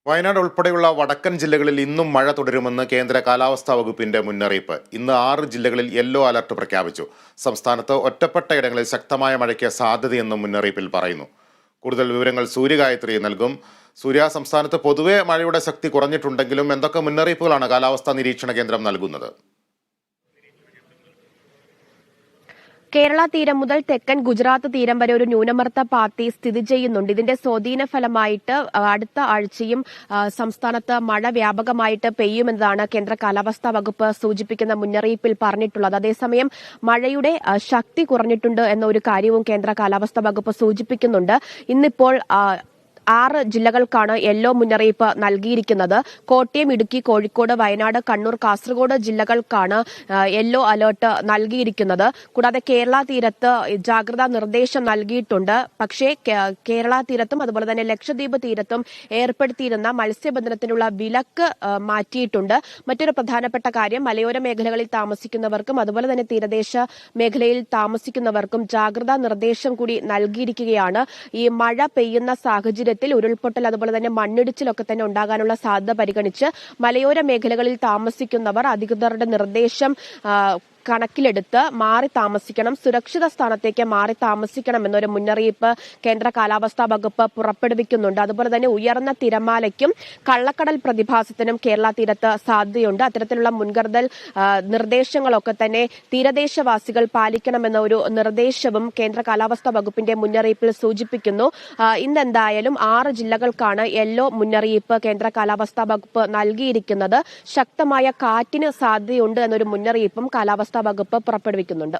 വയനാട് ഉൾപ്പെടെയുള്ള വടക്കൻ ജില്ലകളിൽ ഇന്നും മഴ തുടരുമെന്ന് കേന്ദ്ര കാലാവസ്ഥാ വകുപ്പിന്റെ മുന്നറിയിപ്പ്. ഇന്ന് 6 ജില്ലകളിൽ യെല്ലോ അലർട്ട് പ്രഖ്യാപിച്ചു. സംസ്ഥാനത്ത് ഒറ്റപ്പെട്ട ഇടങ്ങളിൽ ശക്തമായ മഴയ്ക്ക് സാധ്യതയെന്നും മുന്നറിയിപ്പിൽ പറയുന്നു. കൂടുതൽ വിവരങ്ങൾ സൂര്യഗായത്രി നൽകും. സൂര്യ, സംസ്ഥാനത്ത് പൊതുവെ മഴയുടെ ശക്തി കുറഞ്ഞിട്ടുണ്ടെങ്കിലും എന്തൊക്കെ മുന്നറിയിപ്പുകളാണ് കാലാവസ്ഥാ നിരീക്ഷണ കേന്ദ്രം നൽകുന്നത്? കേരള തീരം മുതൽ തെക്കൻ ഗുജറാത്ത് തീരം വരെ ഒരു ന്യൂനമർദ്ദ പാത്തി സ്ഥിതി ചെയ്യുന്നുണ്ട്. ഇതിന്റെ സ്വാധീന ഫലമായിട്ട് അടുത്ത ആഴ്ചയും സംസ്ഥാനത്ത് മഴ വ്യാപകമായിട്ട് പെയ്യുമെന്നതാണ് കേന്ദ്ര കാലാവസ്ഥാ വകുപ്പ് സൂചിപ്പിക്കുന്ന മുന്നറിയിപ്പിൽ പറഞ്ഞിട്ടുള്ളത്. അതേസമയം മഴയുടെ ശക്തി കുറഞ്ഞിട്ടുണ്ട് എന്ന ഒരു കാര്യവും കേന്ദ്ര കാലാവസ്ഥാ വകുപ്പ് സൂചിപ്പിക്കുന്നുണ്ട്. ഇന്നിപ്പോൾ 6 ജില്ലകൾക്കാണ് യെല്ലോ മുന്നറിയിപ്പ് നൽകിയിരിക്കുന്നത്. കോട്ടയം, ഇടുക്കി, കോഴിക്കോട്, വയനാട്, കണ്ണൂർ, കാസർഗോഡ് ജില്ലകൾക്കാണ് യെല്ലോ അലർട്ട് നൽകിയിരിക്കുന്നത്. കൂടാതെ കേരള തീരത്ത് ജാഗ്രതാ നിർദ്ദേശം നൽകിയിട്ടുണ്ട്. പക്ഷേ കേരള തീരത്തും അതുപോലെ തന്നെ ലക്ഷദ്വീപ് തീരത്തും ഏർപ്പെടുത്തിയിരുന്ന മത്സ്യബന്ധനത്തിനുള്ള വിലക്ക് മാറ്റിയിട്ടുണ്ട്. മറ്റൊരു പ്രധാനപ്പെട്ട കാര്യം, മലയോര മേഖലകളിൽ താമസിക്കുന്നവർക്കും അതുപോലെ തന്നെ തീരദേശ മേഖലയിൽ താമസിക്കുന്നവർക്കും ജാഗ്രതാ നിർദ്ദേശം കൂടി നൽകിയിരിക്കുകയാണ്. ഈ മഴ പെയ്യുന്ന സാഹചര്യത്തിൽ ഉരുൾപൊട്ടൽ അതുപോലെ തന്നെ മണ്ണിടിച്ചിലൊക്കെ തന്നെ ഉണ്ടാകാനുള്ള സാധ്യത പരിഗണിച്ച് മലയോര മേഖലകളിൽ താമസിക്കുന്നവർ അധികൃതരുടെ നിർദ്ദേശം കണക്കിലെടുത്ത് മാറി താമസിക്കണം, സുരക്ഷിത സ്ഥാനത്തേക്ക് മാറി താമസിക്കണം എന്നൊരു മുന്നറിയിപ്പ് കേന്ദ്ര കാലാവസ്ഥാ വകുപ്പ് പുറപ്പെടുവിക്കുന്നുണ്ട്. അതുപോലെ തന്നെ ഉയർന്ന തിരമാലയ്ക്കും കള്ളക്കടൽ പ്രതിഭാസത്തിനും കേരള തീരത്ത് സാധ്യതയുണ്ട്. അത്തരത്തിലുള്ള മുൻകരുതൽ നിർദ്ദേശങ്ങളൊക്കെ തന്നെ തീരദേശവാസികൾ പാലിക്കണമെന്ന ഒരു നിർദ്ദേശവും കേന്ദ്ര കാലാവസ്ഥാ വകുപ്പിന്റെ മുന്നറിയിപ്പിൽ സൂചിപ്പിക്കുന്നു. ഇന്നെന്തായാലും 6 ജില്ലകൾക്കാണ് യെല്ലോ മുന്നറിയിപ്പ് കേന്ദ്ര കാലാവസ്ഥാ വകുപ്പ് നൽകിയിരിക്കുന്നത്. ശക്തമായ കാറ്റിന് സാധ്യതയുണ്ട് എന്നൊരു മുന്നറിയിപ്പും കാലാവസ്ഥാ വകുപ്പ് പുറപ്പെടുവിക്കുന്നുണ്ട്.